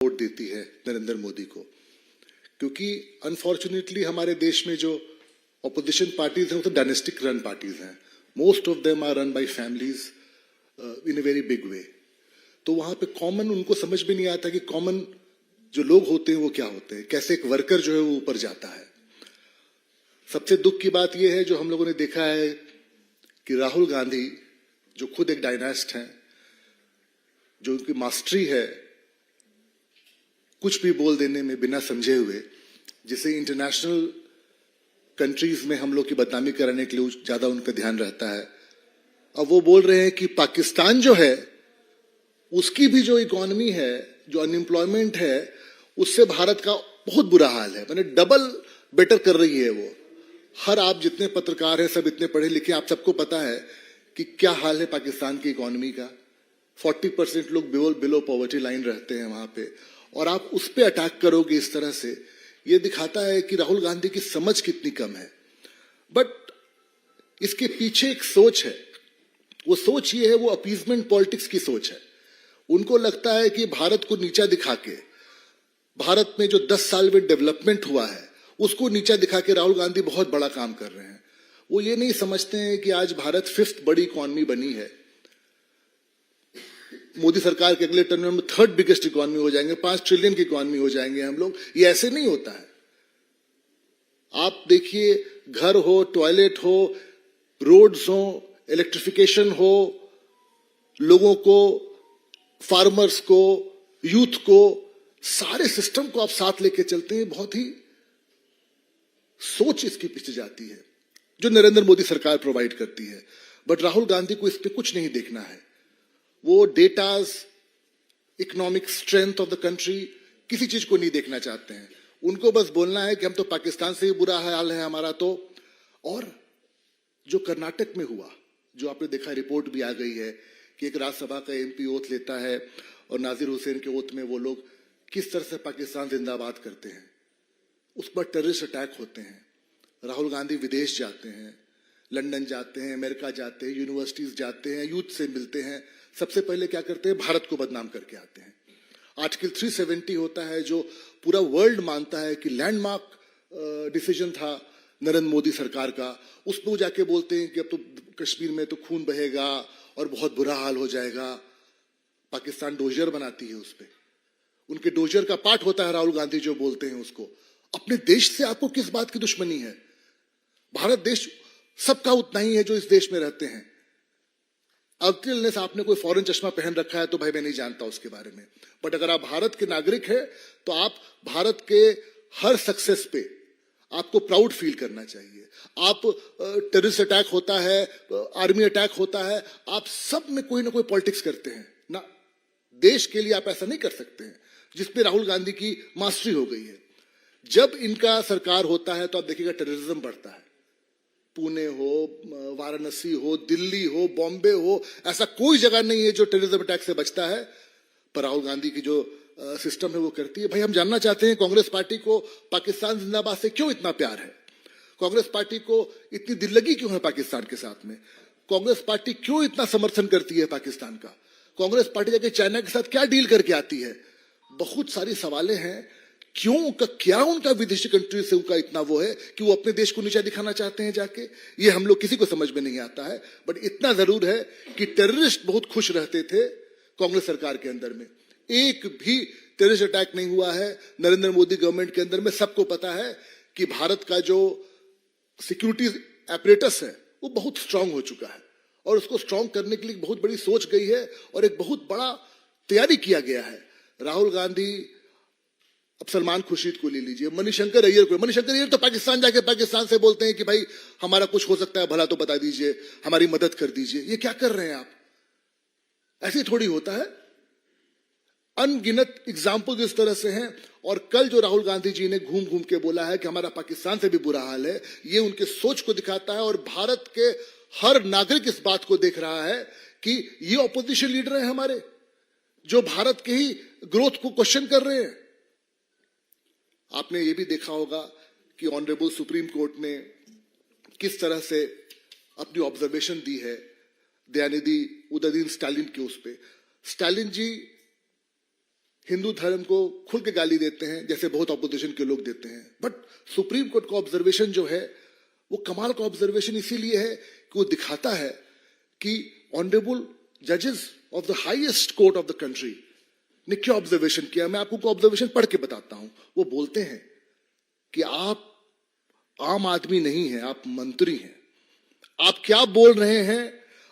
Vote देती है नरेंद्र मोदी को, क्योंकि अनफॉर्चुनेटली हमारे देश में जो ऑपोजिशन पार्टीज हैं वो तो डायनेस्टिक रन पार्टीज हैं. Most of them are run by families in a very big way. तो वहां पे कॉमन उनको समझ में नहीं आता कि कॉमन जो लोग होते हैं वो क्या होते हैं, कैसे एक वर्कर जो है वो ऊपर जाता है. सबसे दुख की बात यह है जो हम लोगों ने देखा है कि राहुल गांधी जो खुद एक डायनास्ट हैं, जो उनकी मास्टरी है कुछ भी बोल देने में बिना समझे हुए, जिसे इंटरनेशनल कंट्रीज में हम लोग की बदनामी कराने के लिए ज्यादा उनका ध्यान रहता है. अब वो बोल रहे हैं कि पाकिस्तान जो है उसकी भी जो इकोनॉमी है, जो अनएम्प्लॉयमेंट है, उससे भारत का बहुत बुरा हाल है. मैंने डबल बेटर कर रही है वो. हर आप जितने पत्रकार हैं सब इतने पढ़े लिखे, आप सबको पता है कि क्या हाल है पाकिस्तान की इकोनॉमी का. 40% लोग बिलो पॉवर्टी लाइन रहते हैं वहां पे, और आप उस पे अटैक करोगे इस तरह से, ये दिखाता है कि राहुल गांधी की समझ कितनी कम है. बट इसके पीछे एक सोच है. वो सोच ये है, वो अपीजमेंट पॉलिटिक्स की सोच है. उनको लगता है कि भारत को नीचा दिखा के, भारत में जो 10 साल में डेवलपमेंट हुआ है उसको नीचा दिखा के राहुल गांधी बहुत बड़ा काम कर रहे हैं. वो ये नहीं समझते हैं कि आज भारत 5th बड़ी इकोनॉमी बनी है. मोदी सरकार के अगले टर्म में 3rd बिगेस्ट इकोनॉमी हो जाएंगे, 5 ट्रिलियन की इकोनॉमी हो जाएंगे हम लोग. ये ऐसे नहीं होता है. आप देखिए, घर हो, टॉयलेट हो, रोड्स हो, इलेक्ट्रिफिकेशन हो, लोगों को, फार्मर्स को, यूथ को, सारे सिस्टम को आप साथ लेके चलते हैं. बहुत ही सोच इसके पीछे जाती है जो नरेंद्र मोदी सरकार प्रोवाइड करती है. बट राहुल गांधी को इस पे कुछ नहीं देखना है. वो datas, economic strength of the country, किसी चीज को नहीं देखना चाहते हैं. उनको बस बोलना है कि हम तो पाकिस्तान से ही बुरा हाल है हमारा तो. और जो कर्नाटक में हुआ, जो आपने देखा, रिपोर्ट भी आ गई है कि एक राज्यसभा का एमपी ओथ लेता है और नाजिर हुसैन के ओथ में वो लोग किस तरह से पाकिस्तान जिंदाबाद करते हैं. उस पर टेररिस्ट अटैक होते हैं. राहुल गांधी विदेश जाते हैं, लंदन जाते हैं, अमेरिका जाते हैं, यूनिवर्सिटीज जाते हैं, यूथ से मिलते हैं. सबसे पहले क्या करते हैं, भारत को बदनाम करके आते हैं. आर्टिकल 370 होता है जो पूरा वर्ल्ड मानता है कि लैंडमार्क डिसीजन था नरेंद्र मोदी सरकार का. उस पर जाके बोलते हैं कि अब तो कश्मीर में तो खून बहेगा और बहुत बुरा हाल हो जाएगा. पाकिस्तान डोजर बनाती है उस पर. उनके डोजर का पार्ट होता है राहुल गांधी जो बोलते हैं उसको. अपने देश से आपको किस बात की दुश्मनी है? भारत देश सबका उतना ही है जो इस देश में रहते हैं. अल्टरनेस आपने कोई फॉरेन चश्मा पहन रखा है तो भाई मैं नहीं जानता उसके बारे में. बट अगर आप भारत के नागरिक हैं तो आप भारत के हर सक्सेस पे आपको प्राउड फील करना चाहिए. आप टेररिस्ट अटैक होता है, आर्मी अटैक होता है, आप सब में कोई ना कोई पॉलिटिक्स करते हैं ना. देश के लिए आप ऐसा नहीं कर सकते हैं जिसपे राहुल गांधी की मास्टरी हो गई है. जब इनका सरकार होता है तो आप देखिएगा टेररिज्म बढ़ता है. पुणे हो, वाराणसी हो, दिल्ली हो, बॉम्बे हो, ऐसा कोई जगह नहीं है जो टेररिज्म अटैक से बचता है. पर राहुल गांधी की जो सिस्टम है वो करती है. भाई हम जानना चाहते हैं कांग्रेस पार्टी को पाकिस्तान जिंदाबाद से क्यों इतना प्यार है? कांग्रेस पार्टी को इतनी दिल लगी क्यों है पाकिस्तान के साथ में? कांग्रेस पार्टी क्यों इतना समर्थन करती है पाकिस्तान का? कांग्रेस पार्टी जाके चाइना के साथ क्या डील करके आती है? बहुत सारी सवालें हैं. क्यों का क्या उनका विदेशी कंट्री से उनका इतना वो है कि वो अपने देश को नीचा दिखाना चाहते हैं जाके? ये हम लोग किसी को समझ में नहीं आता है. बट इतना जरूर है कि टेररिस्ट बहुत खुश रहते थे कांग्रेस सरकार के अंदर में. एक भी टेररिस्ट अटैक नहीं हुआ है नरेंद्र मोदी गवर्नमेंट के अंदर में. सबको पता है कि भारत का जो सिक्योरिटी एपरेटस है वो बहुत स्ट्रांग हो चुका है और उसको स्ट्रांग करने के लिए बहुत बड़ी सोच गई है और एक बहुत बड़ा तैयारी किया गया है. राहुल गांधी, अब सलमान खुर्शीद को ले लीजिए, मणिशंकर अय्यर को. मणिशंकर अय्यर तो पाकिस्तान जाके पाकिस्तान से बोलते हैं कि भाई हमारा कुछ हो सकता है, भला तो बता दीजिए, हमारी मदद कर दीजिए. ये क्या कर रहे हैं आप? ऐसे थोड़ी होता है. अनगिनत एग्जाम्पल इस तरह से हैं. और कल जो राहुल गांधी जी ने घूम घूम के बोला है कि हमारा पाकिस्तान से भी बुरा हाल है, ये उनके सोच को दिखाता है. और भारत के हर नागरिक इस बात को देख रहा है कि ये ऑपोजिशन लीडर हैं हमारे, जो भारत के ही ग्रोथ को क्वेश्चन कर रहे हैं. आपने ये भी देखा होगा कि ऑनरेबल सुप्रीम कोर्ट ने किस तरह से अपनी ऑब्जर्वेशन दी है दयानिधि उदयदीन स्टालिन के उस पे. स्टालिन जी हिंदू धर्म को खुल के गाली देते हैं, जैसे बहुत ऑपोजिशन के लोग देते हैं। बट सुप्रीम कोर्ट का ऑब्जर्वेशन जो है वो कमाल का ऑब्जर्वेशन इसीलिए है कि वो दिखाता है कि ऑनरेबल जजेस of the highest court of the country ने क्या ऑब्जर्वेशन किया। मैं आपको ऑब्जर्वेशन पढ़ के बताता हूं। वो बोलते हैं कि आप आम आदमी नहीं हैं, आप मंत्री हैं। आप क्या बोल रहे हैं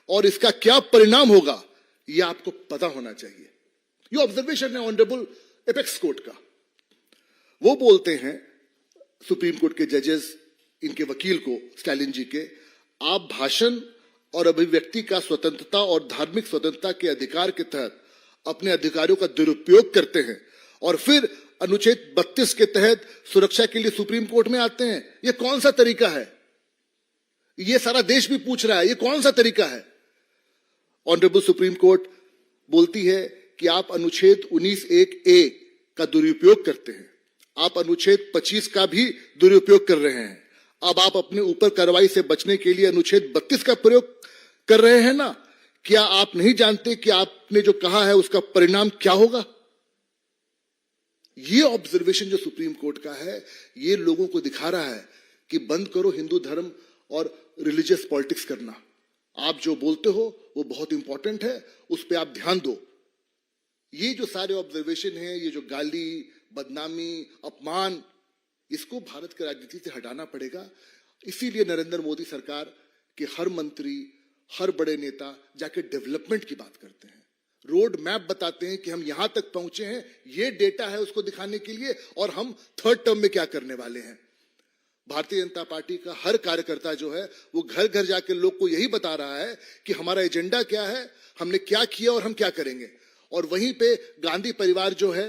और इसका क्या परिणाम होगा ये आपको पता होना चाहिए। ये ऑब्जर्वेशन है ऑनरेबल एपेक्स कोर्ट का। वो बोलते हैं सुप्रीम कोर्ट के जजेस इनके वकील को, स्टालिन जी के, आप भाषण और अभिव्यक्ति का स्वतंत्रता और धार्मिक स्वतंत्रता के अधिकार के तहत अपने अधिकारों का दुरुपयोग करते हैं और फिर अनुच्छेद 32 के तहत सुरक्षा के लिए सुप्रीम कोर्ट में आते हैं। यह कौन सा तरीका है? यह सारा देश भी पूछ रहा है, यह कौन सा तरीका है? ऑनरेबल सुप्रीम कोर्ट बोलती है कि आप अनुच्छेद 19(1)(a) का दुरुपयोग करते हैं, आप अनुच्छेद 25 का भी दुरुपयोग कर रहे हैं। अब आप अपने ऊपर कार्रवाई से बचने के लिए अनुच्छेद 32 का प्रयोग कर रहे हैं ना? क्या आप नहीं जानते कि आपने जो कहा है उसका परिणाम क्या होगा? ये ऑब्जर्वेशन जो सुप्रीम कोर्ट का है ये लोगों को दिखा रहा है कि बंद करो हिंदू धर्म और रिलीजियस पॉलिटिक्स करना। आप जो बोलते हो वो बहुत इंपॉर्टेंट है, उस पर आप ध्यान दो। ये जो सारे ऑब्जर्वेशन है, ये जो गाली, बदनामी, अपमान, इसको भारत की राजनीति से हटाना पड़ेगा। इसीलिए नरेंद्र मोदी सरकार के हर मंत्री, हर बड़े नेता जाके डेवलपमेंट की बात करते हैं, रोड मैप बताते हैं कि हम यहां तक पहुंचे हैं, ये डेटा है उसको दिखाने के लिए, और हम थर्ड टर्म में क्या करने वाले हैं। भारतीय जनता पार्टी का हर कार्यकर्ता जो है वो घर घर जाके लोग को यही बता रहा है कि हमारा एजेंडा क्या है, हमने क्या किया और हम क्या करेंगे। और वहीं पे गांधी परिवार जो है,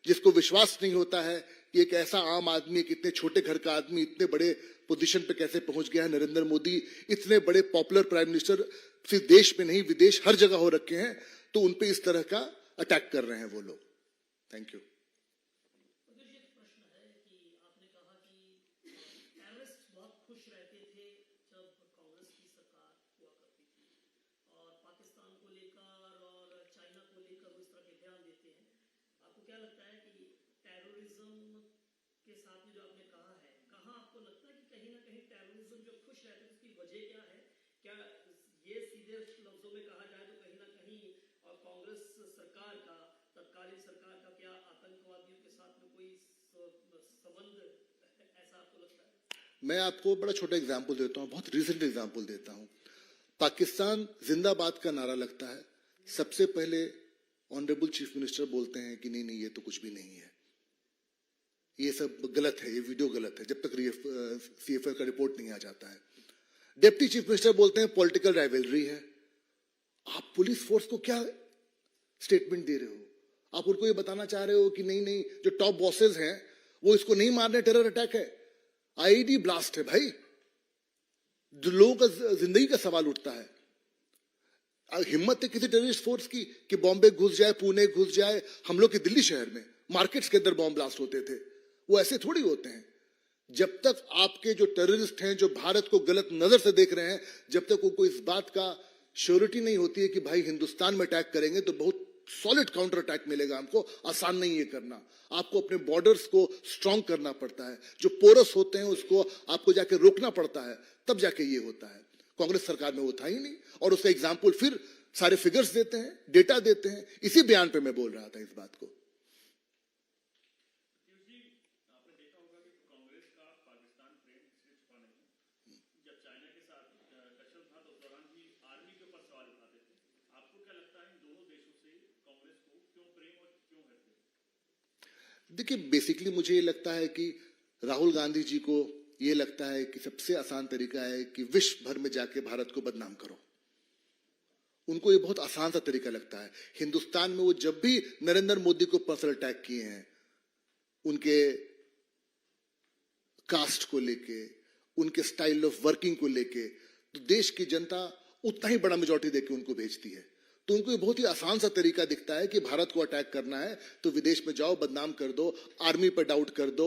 जिसको विश्वास नहीं होता है कि एक ऐसा आम आदमी, एक इतने छोटे घर का आदमी इतने बड़े पोजीशन पे कैसे पहुंच गया है। नरेंद्र मोदी इतने बड़े पॉपुलर प्राइम मिनिस्टर सिर्फ देश में नहीं विदेश हर जगह हो रखे हैं, तो उनपे इस तरह का अटैक कर रहे हैं वो लोग। Thank you. मैं आपको बड़ा छोटा एग्जाम्पल देता हूं, बहुत रिसेंट एग्जाम्पल देता हूं। पाकिस्तान जिंदाबाद का नारा लगता है, सबसे पहले ऑनरेबल चीफ मिनिस्टर बोलते हैं कि नहीं नहीं ये तो कुछ भी नहीं है, ये सब गलत है, ये वीडियो गलत है, जब तक सीएफए का रिपोर्ट नहीं आ जाता है। डिप्टी चीफ मिनिस्टर बोलते हैं पॉलिटिकल राइवलरी है। आप पुलिस फोर्स को क्या स्टेटमेंट दे रहे हो? आप उनको ये बताना चाह रहे हो कि नहीं नहीं जो टॉप बॉसेस हैं वो इसको नहीं मारने, टेरर अटैक है, आईईडी ब्लास्ट है। भाई जो लोगों का जिंदगी का सवाल उठता है। हिम्मत है किसी टेररिस्ट फोर्स की कि बॉम्बे घुस जाए, पुणे घुस जाए। हम लोग के दिल्ली शहर में मार्केट्स के अंदर बॉम्ब ब्लास्ट होते थे, वो ऐसे थोड़ी होते हैं। जब तक आपके जो टेररिस्ट हैं जो भारत को गलत नजर से देख रहे हैं, जब तक उनको इस बात का श्योरिटी नहीं होती है कि भाई हिंदुस्तान में अटैक करेंगे तो बहुत सॉलिड काउंटर अटैक मिलेगा हमको, आसान नहीं है करना। आपको अपने बॉर्डर्स को स्ट्रांग करना पड़ता है, जो पोरस होते हैं उसको आपको जाके रोकना पड़ता है, तब जाके ये होता है। कांग्रेस सरकार में वो था ही नहीं, और उसका एग्जाम्पल फिर सारे फिगर्स देते हैं, डेटा देते हैं। इसी बयान पे मैं बोल रहा था इस बात को। देखिए बेसिकली मुझे ये लगता है कि राहुल गांधी जी को ये लगता है कि सबसे आसान तरीका है कि विश्व भर में जाके भारत को बदनाम करो। उनको ये बहुत आसान सा तरीका लगता है। हिंदुस्तान में वो जब भी नरेंद्र मोदी को पर्सनल अटैक किए हैं, उनके कास्ट को लेके, उनके स्टाइल ऑफ वर्किंग को लेके, तो देश की जनता उतना ही बड़ा मेजॉरिटी देके उनको भेजती है। तो उनको ये बहुत ही आसान सा तरीका दिखता है कि भारत को अटैक करना है तो विदेश में जाओ, बदनाम कर दो, आर्मी पर डाउट कर दो।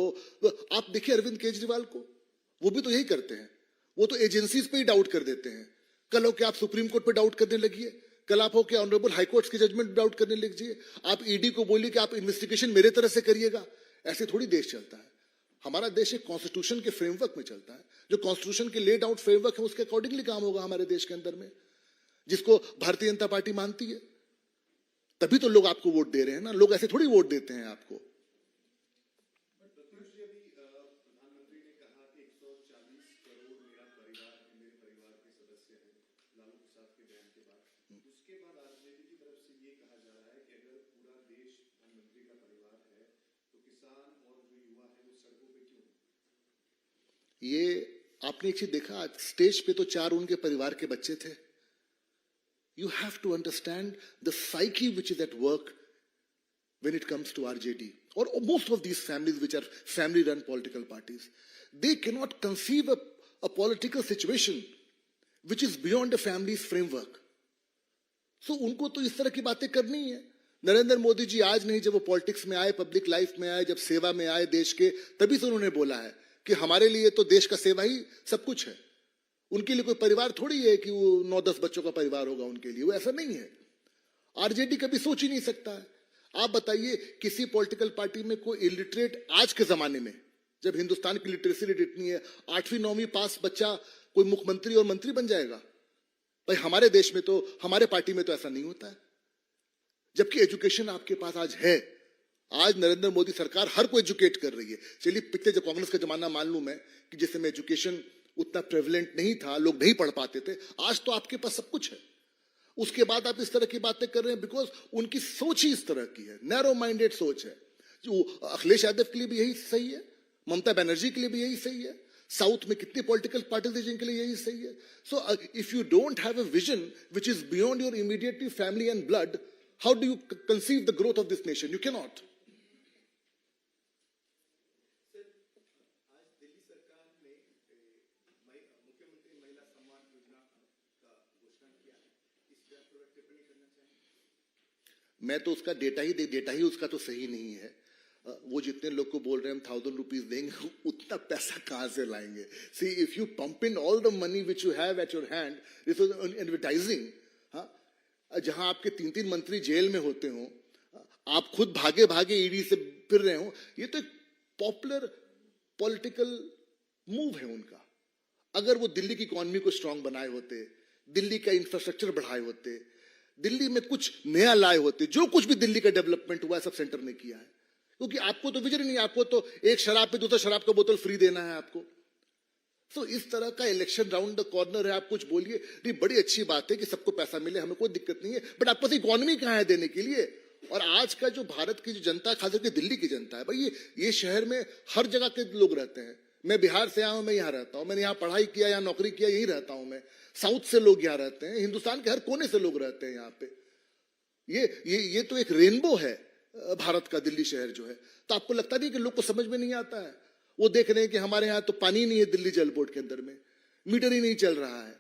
आप देखिए अरविंद केजरीवाल को, वो भी तो यही करते हैं। वो तो एजेंसीज पे ही डाउट कर देते हैं। कल हो कि आप सुप्रीम कोर्ट पे डाउट करने लगी है, कल आप हो के ऑनरेबल हाईकोर्ट की जजमेंट डाउट करने लीजिए, आप ईडी को बोलिए कि आप इन्वेस्टिगेशन मेरे तरह से करिएगा। ऐसे थोड़ी देश चलता है। हमारा देश एक कॉन्स्टिट्यूशन के फ्रेमवर्क में चलता है। जो कॉन्स्टिट्यूशन के लेड आउट फ्रेमवर्क है उसके अकॉर्डिंगली काम होगा हमारे देश के अंदर में, जिसको भारतीय जनता पार्टी मानती है। तभी तो लोग आपको वोट दे रहे हैं ना, लोग ऐसे थोड़ी वोट देते हैं आपको। ये आपने एक चीज देखा, आज स्टेज पे तो 4 उनके परिवार के बच्चे थे। You have to understand the psyche which is at work when it comes to RJD or most of these families which are family run political parties. They cannot conceive a political situation which is beyond a family's framework. So उनको तो इस तरह की बातें करनी है। नरेंद्र मोदी जी आज नहीं, जब वो पॉलिटिक्स में आए, पब्लिक लाइफ में आए, जब सेवा में आए देश के, तभी से उन्होंने बोला है कि हमारे लिए तो देश का सेवा ही सब कुछ है। उनके लिए कोई परिवार थोड़ी है कि वो 9-10 बच्चों का परिवार होगा उनके लिए, वो ऐसा नहीं है। आरजेडी कभी सोच ही नहीं सकता है। आप बताइए किसी पॉलिटिकल पार्टी में कोई इलिटरेट आज के जमाने में, जब हिंदुस्तान की लिटरेसी रेट इतनी है, 8वीं 9वीं पास बच्चा कोई मुख्यमंत्री और मंत्री बन जाएगा? भाई हमारे देश में तो, हमारे पार्टी में तो ऐसा नहीं होता है। जबकि एजुकेशन आपके पास आज है। आज नरेंद्र मोदी सरकार हर को एजुकेट कर रही है। चलिए पिछले जब कांग्रेस का जमाना मालूम है कि जिसमें एजुकेशन उतना प्रेवलेंट नहीं था, लोग नहीं पढ़ पाते थे, आज तो आपके पास सब कुछ है। उसके बाद आप इस तरह की बातें कर रहे हैं बिकॉज उनकी सोच ही इस तरह की है, नैरो माइंडेड सोच है। जो अखिलेश यादव के लिए भी यही सही है, ममता बनर्जी के लिए भी यही सही है, साउथ में कितनी पॉलिटिकल पार्टीज है जिनके लिए यही सही है। So if you don't have a vision which is beyond your immediately family and blood, how do you conceive the growth of this nation? You can not. मैं तो उसका डेटा ही उसका तो सही नहीं है। वो जितने लोग को बोल रहे हैं हम 1000 रुपीज देंगे, उतना पैसा कहां से लाएंगे? See if you pump in all the money which you have at your hand, this is advertising. जहां आपके 3-3 मंत्री जेल में होते हो, आप खुद भागे भागे ईडी से फिर रहे हो, ये तो एक पॉपुलर पॉलिटिकल मूव है उनका। अगर वो दिल्ली की इकोनॉमी को स्ट्रांग बनाए होते, दिल्ली का इंफ्रास्ट्रक्चर बढ़ाए होते, दिल्ली में कुछ नया लाए होते, जो कुछ भी दिल्ली का डेवलपमेंट हुआ है सब सेंटर ने किया है। क्योंकि आपको तो विजन नहीं, आपको तो एक शराब पे दूसरा शराब का बोतल फ्री देना है आपको। तो इस तरह का इलेक्शन राउंड द कॉर्नर है। आप कुछ बोलिए, नहीं बड़ी अच्छी बात है कि सबको पैसा मिले, हमें कोई दिक्कत नहीं है, बट आपके पास इकोनॉमी कहां है देने के लिए? और आज का जो भारत की जो जनता, खास करके दिल्ली की जनता है, भाई ये शहर में हर जगह के लोग रहते हैं। मैं बिहार से आया हूं, मैं यहाँ रहता हूं, मैंने यहाँ पढ़ाई किया, यहाँ नौकरी किया, यहीं रहता हूं मैं। साउथ से लोग यहाँ रहते हैं, हिंदुस्तान के हर कोने से लोग रहते हैं यहाँ पे। ये तो एक रेनबो है भारत का, दिल्ली शहर जो है। तो आपको लगता नहीं कि लोग को समझ में नहीं आता है? वो देख रहे हैं कि हमारे यहाँ तो पानी नहीं है, दिल्ली जल बोर्ड के अंदर में मीटर ही नहीं चल रहा है,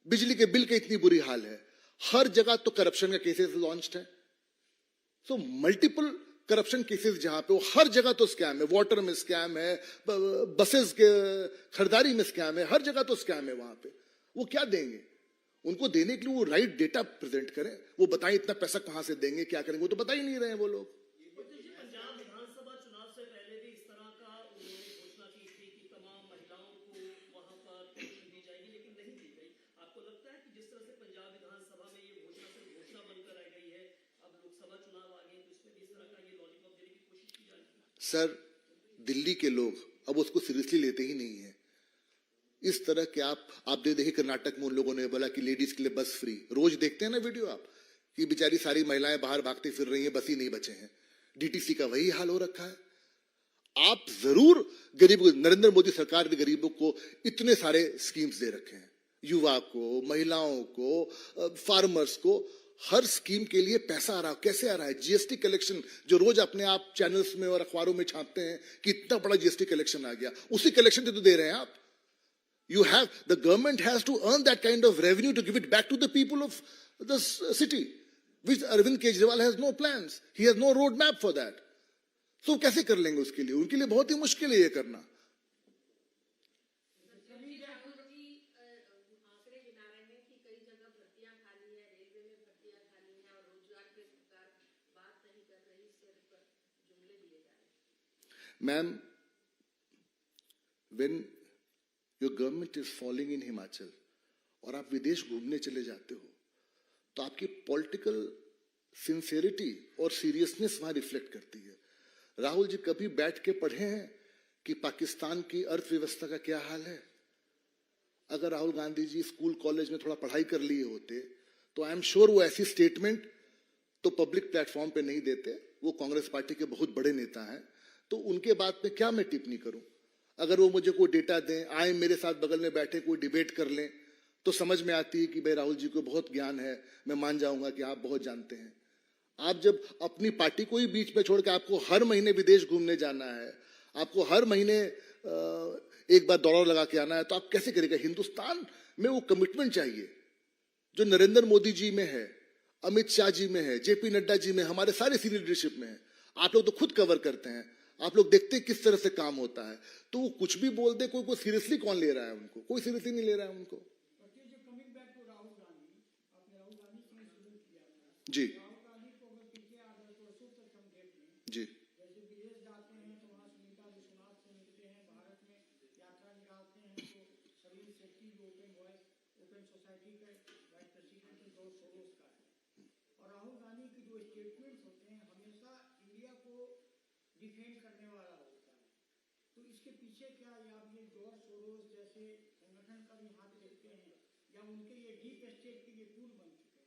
बिजली के बिल की इतनी बुरी हाल है, हर जगह तो करप्शन का केसेस लॉन्च्ड है। सो मल्टीपल करप्शन केसेस जहां पे, वो हर जगह तो स्कैम है। वाटर में स्कैम है, बसेस के खरीदारी में स्कैम है, हर जगह तो स्कैम है वहां पे। वो क्या देंगे? उनको देने के लिए वो राइट डेटा प्रेजेंट करें, वो बताएं इतना पैसा कहां से देंगे, क्या करेंगे, वो तो बता ही नहीं रहे हैं वो लोग। पंजाब विधानसभा चुनाव से पहले भी इस तरह का उन्होंने घोषणा की थी कि तमाम महिलाओं को वहां पर पेंशन दी जाएगी, लेकिन नहीं दी गई। आपको लगता है कि जिस तरह से पंजाब विधानसभा में ये घोषणा सिर्फ घोषणा बनकर रह गई है, अब लोकसभा चुनाव आ गए तो इसमें भी इस तरह का ये लॉलीपॉप देने की कोशिश की जा रही है? सर, दिल्ली के लोग अब उसको सीरियसली लेते ही नहीं है। इस तरह के आप देखिए कर्नाटक में उन लोगों ने बोला कि लेडीज के लिए बस फ्री। रोज देखते हैं ना वीडियो आप कि बेचारी सारी महिलाएं बाहर भागती फिर रही हैं, बस ही नहीं बचे हैं। डीटीसी का वही हाल हो रखा है। आप जरूर गरीब, नरेंद्र मोदी सरकार ने गरीबों को इतने सारे स्कीम्स दे रखे हैं, युवा को, महिलाओं को, फार्मर्स को, हर स्कीम के लिए पैसा आ रहा है। कैसे आ रहा है? जीएसटी कलेक्शन, जो रोज अपने आप चैनल्स में और अखबारों में छापते हैं कि इतना बड़ा जीएसटी कलेक्शन आ गया, उसी कलेक्शन से तो दे रहे हैं आप। The government has to earn that kind of revenue to give it back to the people of the city, which Arvind Kejriwal has no plans. He has no road map for that. So कैसे कर लेंगे उसके लिए? उनके लिए बहुत ही मुश्किल है ये करना। Ma'am, when your government is falling in Himachal और आप विदेश घूमने चले जाते हो, तो आपकी पॉलिटिकल सिंसियरिटी और सीरियसनेस वहां रिफ्लेक्ट करती है। राहुल जी कभी बैठ के पढ़े हैं कि पाकिस्तान की अर्थव्यवस्था का क्या हाल है? अगर राहुल गांधी जी स्कूल कॉलेज में थोड़ा पढ़ाई कर लिए होते तो आई एम श्योर वो ऐसी स्टेटमेंट तो पब्लिक प्लेटफॉर्म पे नहीं देते। वो कांग्रेस पार्टी के बहुत बड़े नेता हैं, तो उनके बात पे क्या मैं टिप्पणी करूं? अगर वो मुझे कोई डेटा दें, आए मेरे साथ बगल में बैठे कोई डिबेट कर लें, तो समझ में आती है कि भाई राहुल जी को बहुत ज्ञान है, मैं मान जाऊंगा कि आप बहुत जानते हैं। आप जब अपनी पार्टी को ही बीच में छोड़ के आपको हर महीने विदेश घूमने जाना है, आपको हर महीने एक बार दौरा लगा के आना है, तो आप कैसे करेगा? हिंदुस्तान में वो कमिटमेंट चाहिए जो नरेंद्र मोदी जी में है, अमित शाह जी में है, जेपी नड्डा जी में, हमारे सारे सीनियर लीडरशिप में है। आप लोग तो खुद कवर करते हैं, आप लोग देखते हैं किस तरह से काम होता है, तो वो कुछ भी बोल दे, कोई सीरियसली कौन ले रहा है उनको? कोई सीरियसली नहीं ले रहा है उनको। जी जी डिफेंड करने वाला होता है, तो इसके पीछे क्या आप ये जॉर्ज सोरोस जैसे संगठन का भी हाथ देखते हैं, या उनके ये डीप स्टेट के ये टूल बन चुके हैं?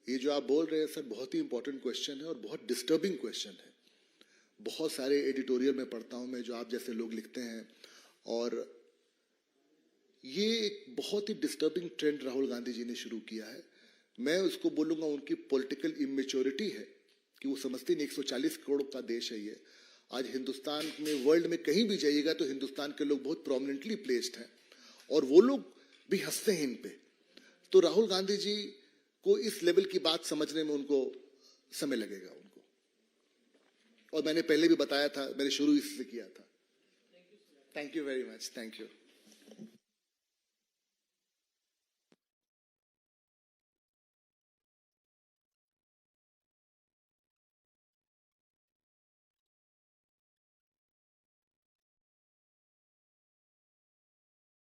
ये जो आप बोल रहे हैं सर, बहुत ही इंपॉर्टेंट क्वेश्चन है और बहुत डिस्टर्बिंग क्वेश्चन है। बहुत सारे एडिटोरियल में पढ़ता हूं मैं जो आप जैसे लोग लिखते हैं, और ये एक बहुत ही डिस्टर्बिंग ट्रेंड राहुल गांधी जी ने शुरू किया है। मैं उसको बोलूंगा उनकी पॉलिटिकल इमेच्योरिटी है कि वो समझते नहीं 140 करोड़ का देश है ये। आज हिंदुस्तान में, वर्ल्ड में कहीं भी जाइएगा तो हिंदुस्तान के लोग बहुत प्रोमिनेंटली प्लेस्ड हैं, और वो लोग भी हंसते हैं इन पे। तो राहुल गांधी जी को इस लेवल की बात समझने में उनको समय लगेगा उनको, और मैंने पहले भी बताया था, मैंने शुरू इससे किया था। Thank you very much, thank you.